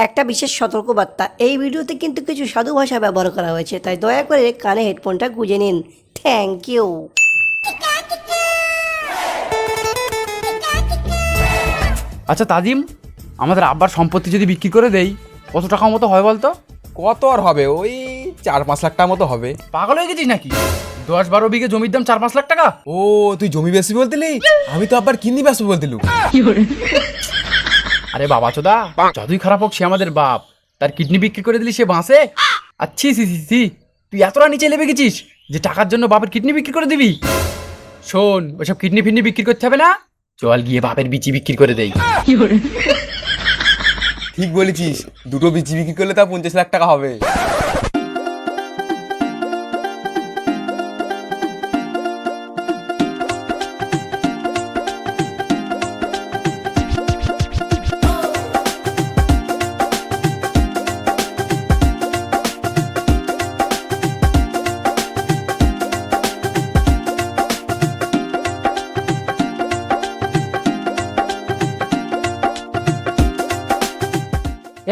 একটা বিশেষ সতর্কবার্তা, এই ভিডিওতে কিন্তু কিছু সাধু ভাষা ব্যবহার করা হয়েছে, তাই দয়া করে কানে হেডফোনটা গুঁজে নিন। Thank you. আচ্ছা তাজিম, আমাদের আব্বার সম্পত্তি যদি বিক্রি করে দেই কত টাকা মতো হয় বলতো? কত আর হবে, ওই 4-5 লাখ টাকা মতো হবে। পাগল হয়ে গেছিস নাকি? 10-12 বিঘে জমির দাম 4-5 লাখ টাকা। ও তুই জমি বেশি বলতিলি, আমি তো আবার কিন্নি বেশি বলতিলু। আরে বাবা চোদা, যতই খারাপ হোক সে আমাদের বাপ, তার কিডনি বিক্রি করে দিলি সে বাঁচে? আচ্ছি সি সি সি, তুই এতটা নিচে নেমে গেছিস যে টাকার জন্য বাপের কিডনি বিক্রি করে দিবি? শোন, ওইসব কিডনি ফিডনি বিক্রি করতে হবে না, চল গিয়ে বাপের বিচি বিক্রি করে দেই। ঠিক বলেছিস, দুটো বিচি বিক্রি করলে তা 50 লাখ টাকা হবে।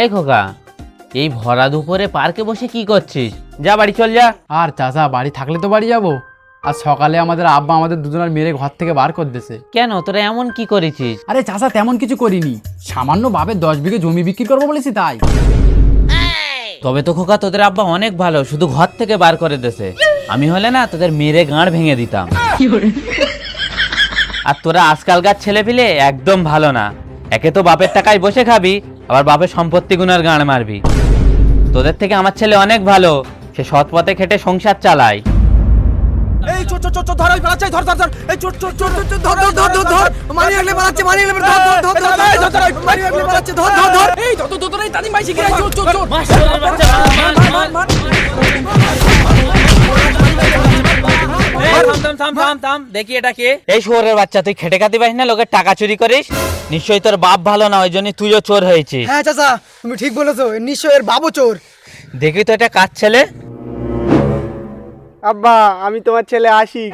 এই খোকা, এই ভরা দুপুরে পার্কে বসে কি করছিস? যা বাড়ি চল যা। আর চাচা, বাড়ি থাকলে তো বাড়ি যাবো, আর সকালে আমাদের আব্বা আমাদের দুজনের মেরে ঘর থেকে বার করে দিয়েছে। কেন, তোরা এমন কি করেছিস? আরে চাচা তেমন কিছু করিনি, সামান্য বাপের 10 বিঘে জমি বিক্রি করবো বলেছি তাই। তবে তো খোকা তোদের আব্বা অনেক ভালো, শুধু ঘর থেকে বার করে দেছে। আমি হলে না তোদের মেরে গাঁড় ভেঙে দিতাম। আর তোরা আজকালকার ছেলে পিলে একদম ভালো না, একে তো বাপের টাকায় বসে খাবি, আবার বাপের সম্পত্তি গুনার গাঁড় মারবি। তোদের থেকে আমার ছেলে অনেক ভালো, সে সৎ পথে খেটে সংসার চালায়। এই চোর চোর চোর ধর, ওই পালাচ্ছে, ধর ধর ধর, এই চোর চোর চোর চোর ধর ধর ধর ধর ধর, মারি লাগলে পালাচ্ছে, মারি লাগলে ধর ধর ধর ধর, এই ধর ধর, মারি লাগলে পালাচ্ছে, ধর ধর ধর, এই ধর ধর ধর, এই তানি মাইছি গিয়ে চোর চোর চোর, মাশাআল্লাহ বাচ্চা, মার মার। থাম, দেখি এটা কে? এই শুয়োরের বাচ্চা, তুই খেটে খাতি পারিস না, লোকের টাকা চুরি করিস? নিশ্চয়ই তোর বাপ ভালো না, ওই জন্য তুইও চোর হয়েছিস। হ্যাঁ চাচা, তুমি ঠিক বলেছো, নিশ্চয় এর বাবু চোর। দেখি তো এটা কার ছেলে? আব্বা, আমি তোমার ছেলে আশিক।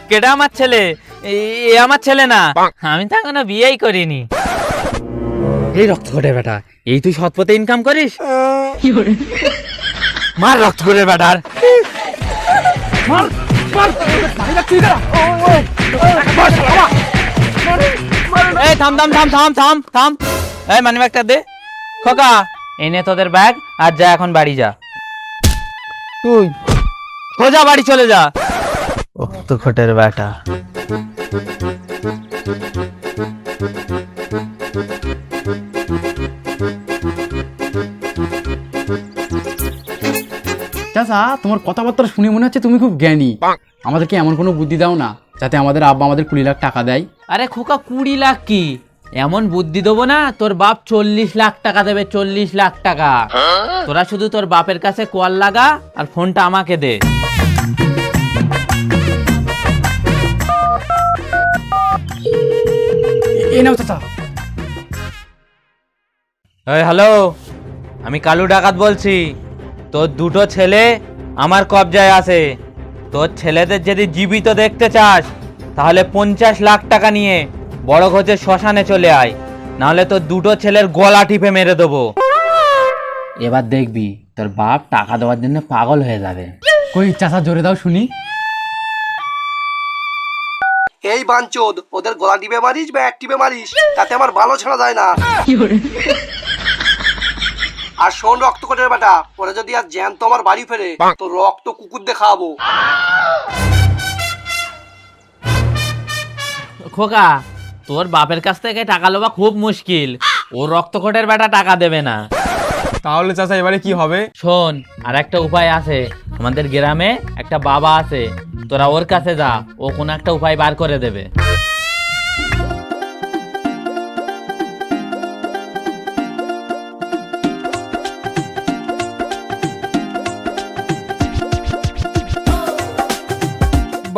কেডা আমার ছেলে? এ আমার ছেলে না, আমি তো এখনো বিয়েই করিনি। এই রক্ত করে বেটা, এই তুই সৎ পথে ইনকাম করিস? মার রক্ত করে বেটার, মার মার। এই থাম থাম থাম থাম থাম থাম, এই মানি ব্যাগটা দে। খোকা, এনে তোদের ব্যাগ, আর যা এখন বাড়ি যা। তুই সোজা বাড়ি চলে যা। ও তো খোটের বেটা। চাচা, তোমার কথাবার্তা শুনে মনে হচ্ছে তুমি খুব জ্ঞানী, আমাদেরকে এমন কোনো বুদ্ধি দাও না যাতে আমাদের আব্বা আমাদের 20 লাখ টাকা দেয়। আরে খোকা, 20 লাখ কি, এমন বুদ্ধি দেবো না তোর বাপ 40 লাখ টাকা দেবে, 40 লাখ টাকা। তোরা শুধু তোর বাপের কাছে কল লাগা আর ফোনটা আমাকে দে। এই নাও চাচা। এই হ্যালো, আমি কালু ডাকাত বলছি। তোর দুটো ছেলে আমার কবজায় আছে। তোর ছেলেদের যদি জীবিত দেখতে চাস তাহলে 50 লাখ টাকা নিয়ে বড় ঘোষের শ্মশানে চলে আয়, নাহলে তোর দুটো ছেলের গলা টিপে মেরে দেবো। এবার দেখবি তোর বাপ টাকা দেওয়ার জন্য পাগল হয়ে যাবে। কই চাচা, জোরে দাও শুনি। এই বাঞ্চোদ, ওদের গলা টিপে মারিস বা এক টিপে মারিস, তাতে আমার ভালো ছাড়া যায় না। আর শোন রক্ত কোটের বেটা, ওরা যদি আর জ্যান্ত আমার বাড়ি ফেরে তো রক্ত কুকুর দিয়ে খাওয়াবো। খোকা, তোর বাপের কাছ থেকে টাকা লোবা খুব মুশকিল, ও রক্তকোটের বেটা টাকা দেবে না। তাহলে চাচা এবারে কি হবে? শোন, আর একটা উপায় আছে। আমাদের গ্রামে একটা বাবা আছে, তোরা ওর কাছে যা, ও কোনো একটা উপায় বার করে দেবে।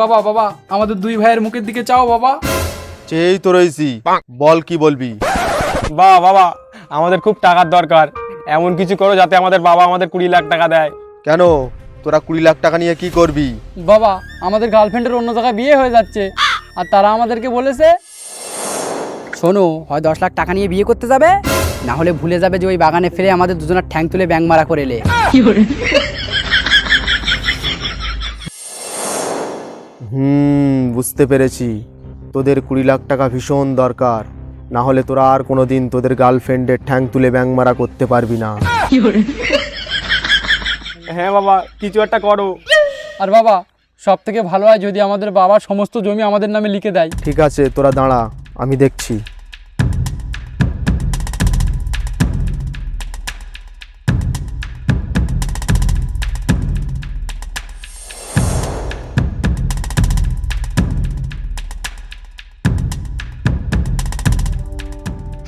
বাবা বাবা, আমাদের 2 ভাইয়ের মুখের দিকে চাও বাবা। চেয়েই তো রয়েছি, বল কি বলবি? বাবা, আমাদের খুব টাকার দরকার, এমন কিছু করো যাতে আমাদের বাবা আমাদের 20 লাখ টাকা দেয়। কেন, তোরা 20 লাখ টাকা নিয়ে কি করবি? বাবা, আমাদের গার্লফ্রেন্ডের অন্য জায়গায় বিয়ে হয়ে যাচ্ছে, আর তারা আমাদেরকে বলেছে শোনো, হয় 10 লাখ টাকা নিয়ে বিয়ে করতে যাবে, না হলে ভুলে যাবে যে ওই বাগানে ফেলে আমাদের দুজনের ঠ্যাং তুলে ব্যাং মারা করে এলে। বুঝতে পেরেছি, তোদের 20 লাখ টাকা ভীষণ দরকার, না হলে তোরা আর কোনোদিন তোদের গার্লফ্রেন্ডের ঠ্যাং তুলে ব্যাং মারা করতে পারবি না। হ্যাঁ বাবা, কিছু একটা করো। আর বাবা, সব থেকে ভালো হয় যদি আমাদের বাবার সমস্ত জমি আমাদের নামে লিখে দেয়। ঠিক আছে, তোরা দাঁড়া, আমি দেখছি।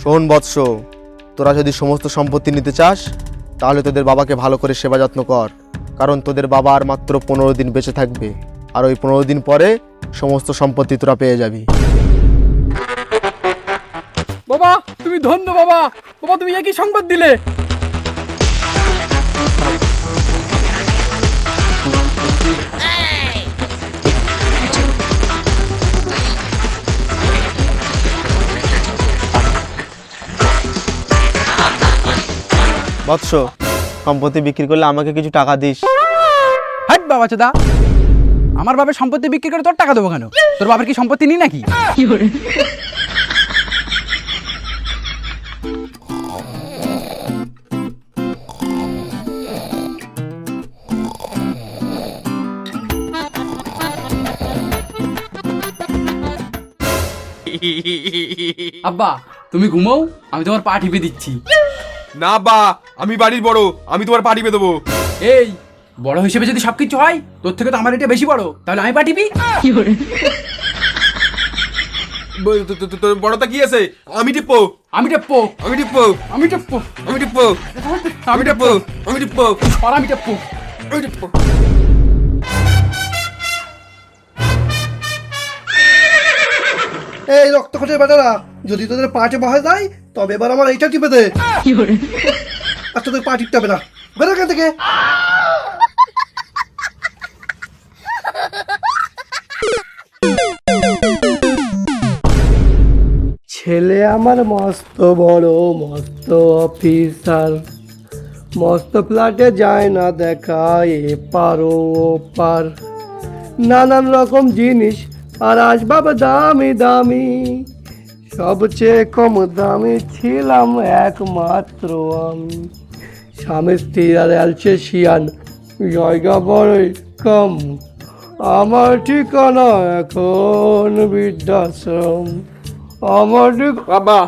শোন বৎস, তোরা যদি সমস্ত সম্পত্তি নিতে চাস তাহলে তোদের বাবাকে ভালো করে সেবা যত্ন কর, কারণ তোদের বাবা আর মাত্র 15 দিন বেঁচে থাকবে, আর ওই 15 দিন পরে সমস্ত সম্পত্তি তোরা পেয়ে যাবি। বাবা তুমি ধন্য বাবা, বাবা তুমি একই সংবাদ দিলে। বৎস, সম্পত্তি বিক্রি করলে আমাকে কিছু টাকা দিস। হাট বাবা চোদা, আমার বাবার সম্পত্তি বিক্রি করে তোর টাকা দেবো কেন? তোর বাবার কি সম্পত্তি নেই নাকি? আব্বা তুমি ঘুমাও, আমি তোমার পা টিপে দিচ্ছি। না বা, আমি বাড়ির বড়, আমি তোমার পা টিপে দেবো। এই বড় হিসেবে যদি সবকিছু হয়, তোর থেকে তো আমার এটা বেশি বড়, তাহলে আমি পা টিপি। তোর বড়টা কি আছে? আমি টিপবো, আমি টেপবো, আমি টিপবো, আমি টেপবো, আমি টিপবো, আমি টিপবো, আমি টিপবো, আর আমি টেপবো। আমি টিপবো। এই রক্তকোটের বেটারা, যদি তোদের পা টেপা হয়ে যায় তবে এবার আমার এইটা টিপে দে। আর তোদের পা টিপতে হবে না, বেরো এখান থেকে। ছেলে আমার মস্ত বড়, মস্ত অফিসার, মস্ত ফ্ল্যাটে যায় না দেখা এপার ওপার, নানান রকম জিনিস আর আসবাব দামি দামি, সবচেয়ে কম দামি ছিলাম একমাত্র আমি। স্বামী স্ত্রী আর অ্যালসেশিয়ান, জায়গা বড়ই কম, আমার ঠিকানা এখন বৃদ্ধাশ্রম। আমার বাবা,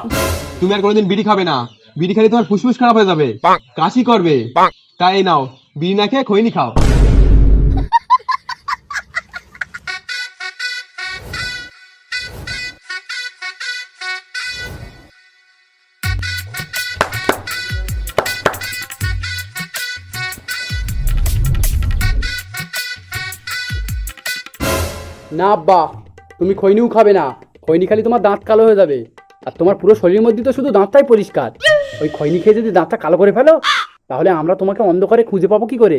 তুমি আর কোনোদিন বিড়ি খাবে না, বিড়ি খেলে তোমার ফুসফুস খারাপ হয়ে যাবে, কাশি করবে। তাই নাও, বিড়ি না খেয়ে খৈনি খাও। না আব্বা, তুমি খৈনিও খাবে না, খৈনি খালি তোমার দাঁত কালো হয়ে যাবে, আর তোমার পুরো শরীরের মধ্যে তো শুধু দাঁতটাই পরিষ্কার। ওই খৈনি খেয়ে যদি দাঁতটা কালো করে ফেলো, তাহলে আমরা তোমাকে অন্ধকারে খুঁজে পাবো কি করে?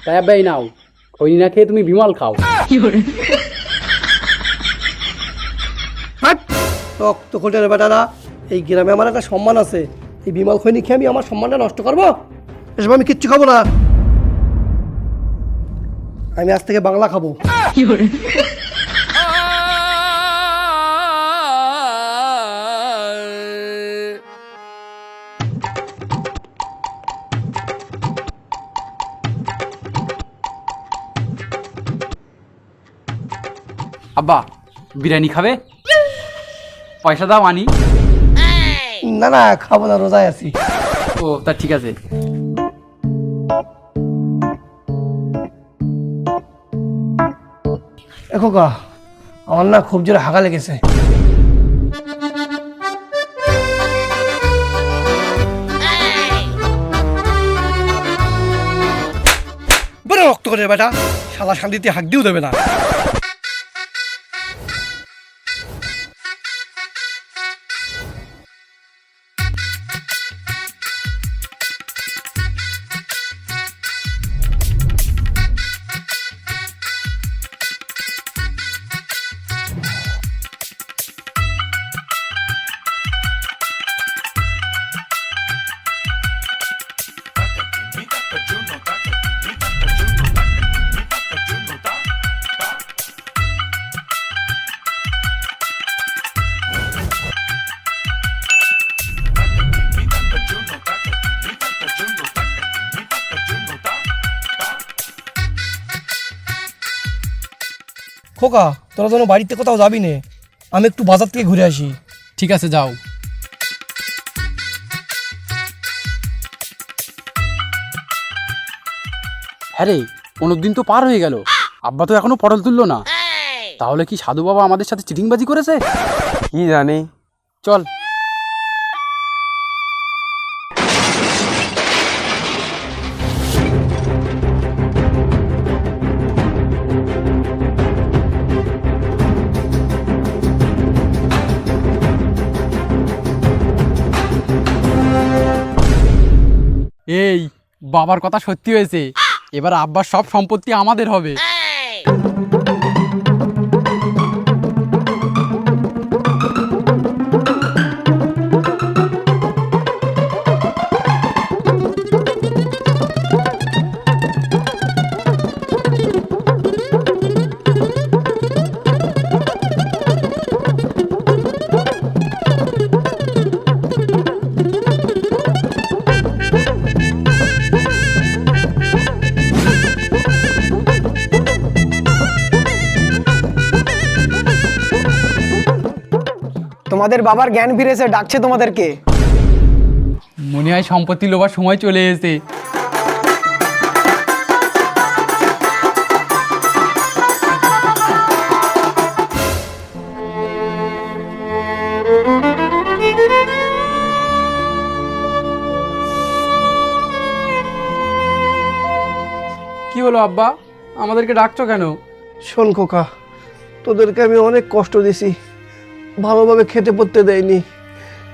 তাই আব্বা এই নাও, খৈনি না খেয়ে তুমি বিমল খাও। রক্তকোটের বেটারা, এই গ্রামে আমার একটা সম্মান আছে, এই বিমল খৈনি খেয়ে আমি আমার সম্মানটা নষ্ট করবো? এসব আমি কিচ্ছু খাবো না, আমি আজ থেকে বাংলা খাবো। আব্বা বিরিয়ানি খাবে? পয়সা দাও আনি। না না, খাবো না, রোজায় আছি। ও তা ঠিক আছে। দেখো গা, আমার না খুব জোরে হাগা লেগেছে। বড় রক্ত করে বেটা, শালা শান্তিতে হাক দিও দেবে না। খোকা তোরা যেন বাড়িতে কোথাও যাবি নে, আমি একটু বাজার থেকে ঘুরে আসি। ঠিক আছে, যাও। হ্যাঁ রে, 15 দিন তো পার হয়ে গেল, আব্বা তো এখনো পটল তুললো না। তাহলে কি সাধু বাবা আমাদের সাথে চিটিংবাজি করেছে? কি জানি। চল। এই বাবার কথা সত্যি হয়েছে, এবার আব্বার সব সম্পত্তি আমাদের হবে। তোমাদের বাবার জ্ঞান ফিরেছে, ডাকছে তোমাদেরকে। মনে হয় সম্পত্তি লোবার সময় চলে এসেছে। কি হলো আব্বা, আমাদেরকে ডাকছো কেন? শোন খোকা, তোদেরকে আমি অনেক কষ্ট দিছি, ভালোভাবে খেতে পড়তে দেয়নি,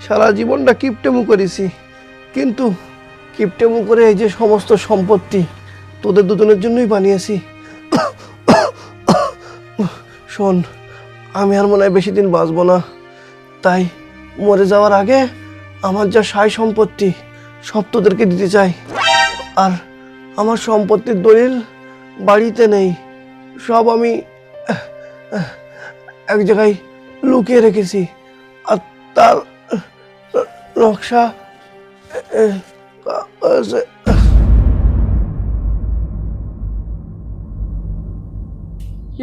সারা জীবনটা কিপটেমু করেছি, কিন্তু কিপটেমু করে এই যে সমস্ত সম্পত্তি তোদের দুজনের জন্যই বানিয়েছি। শোন, আমি আর মনে হয় বেশি দিন বাঁচবো না, তাই মরে যাওয়ার আগে আমার যা সাই সম্পত্তি সব তোদেরকে দিতে চাই। আর আমার সম্পত্তির দলিল বাড়িতে নেই, সব আমি এক জায়গায় লুকিয়ে রেখেছি, আর তার নকশা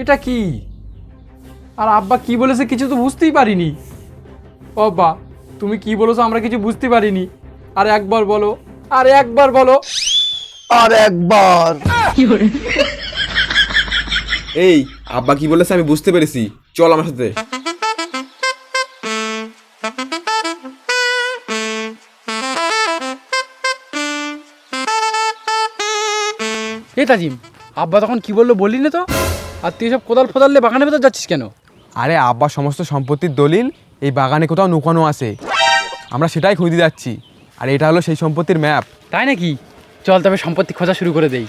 এটা কি? আর আব্বা কি বলেছে কিছু তো বুঝতেই পারিনি। ও আব্বা, তুমি কি বলেছো আমরা কিছু বুঝতে পারিনি, আর একবার বলো, আর একবার বলো। আর একবার। এই আব্বা কি বলেছে আমি বুঝতে পেরেছি, চল আমার সাথে। এ তাজিম, আব্বা তখন কি বললো বললি না তো? আর তুই সব কোদাল ফোদালে বাগানের ভেতর যাচ্ছিস কেন? আরে আব্বা সমস্ত সম্পত্তির দলিল এই বাগানে কোথাও লুকানো আছে, আমরা সেটাই খুঁজতে যাচ্ছি। আর এটা হলো সেই সম্পত্তির ম্যাপ। তাই নাকি? চল তবে সম্পত্তি খোঁজা শুরু করে দেই।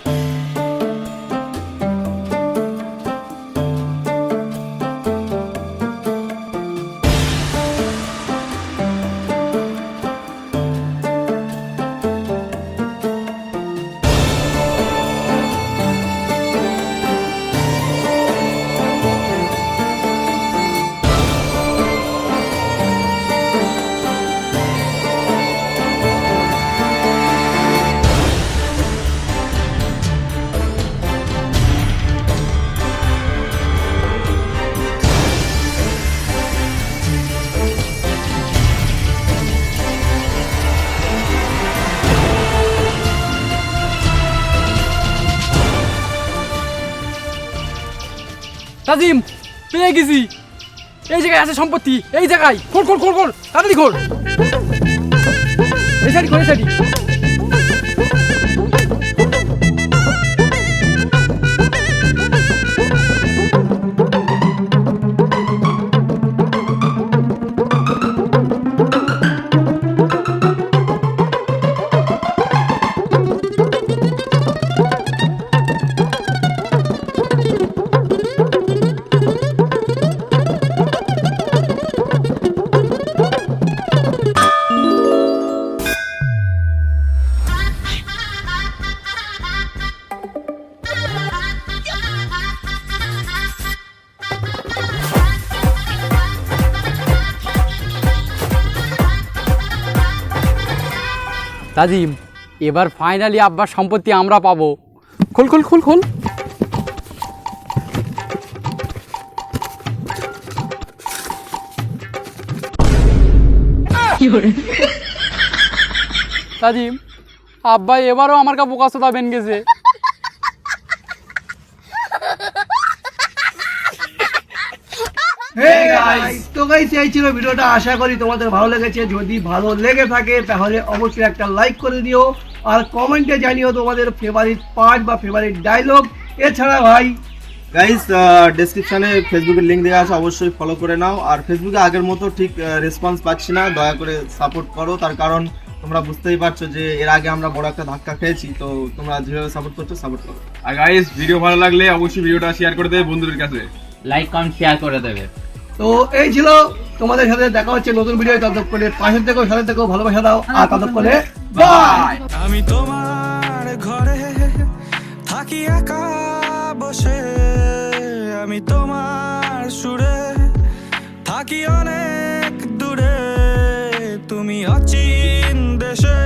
তাজিম, পেয়ে গেছি, এই জায়গায় আছে সম্পত্তি, এই জায়গায়। খোল খোল খোল খোল, তাড়াতাড়ি খোল। এই সাইড খোল, এই সাইড। তাজিম, এবার ফাইনালি আব্বার সম্পত্তি আমরা পাবো। খোল খোল খোল খোল। তাজিম আব্বা এবারও আমার কা বোকা সোদা বেন গেছে। তো গাইস এই ছিল ভিডিওটা, আশা করি তোমাদের ভালো লেগেছে। যদি ভালো লেগে থাকে তাহলে অবশ্যই একটা লাইক করে দিও, আর কমেন্টে জানিও তোমাদের ফেভারিট পার্ট বা ফেভারিট ডায়লগ। এছাড়া ভাই গাইস ডেসক্রিপশনে ফেসবুকের লিঙ্ক দেওয়া আছে, অবশ্যই ফলো করে নাও। আর ফেসবুকে আগের মতো ঠিক রেসপন্স পাচ্ছি না, দয়া করে সাপোর্ট করো। তার কারণ তোমরা বুঝতেই পারছো যে এর আগে আমরা বড় একটা ধাক্কা খেয়েছি, তো তোমরা যেভাবে সাপোর্ট করছো সাপোর্ট করো। আর গাইস ভিডিও ভালো লাগলে অবশ্যই ভিডিওটা শেয়ার করে দেবে বন্ধুদের কাছে। লাইক কমেন্ট শেয়ার করে দেবে। তো এই ছিল, তোমাদের সাথে দেখা হচ্ছে নতুন ভিডিও। ততক্ষণে পাশে থেকো, সাথে থেকো, ভালোবাসা দাও। আর ততক্ষণে বাই। আমি তোমার ঘরে থাকি একা বসে, আমি তোমার সুরে থাকি অনেক দূরে, তুমি অচিন দেশে।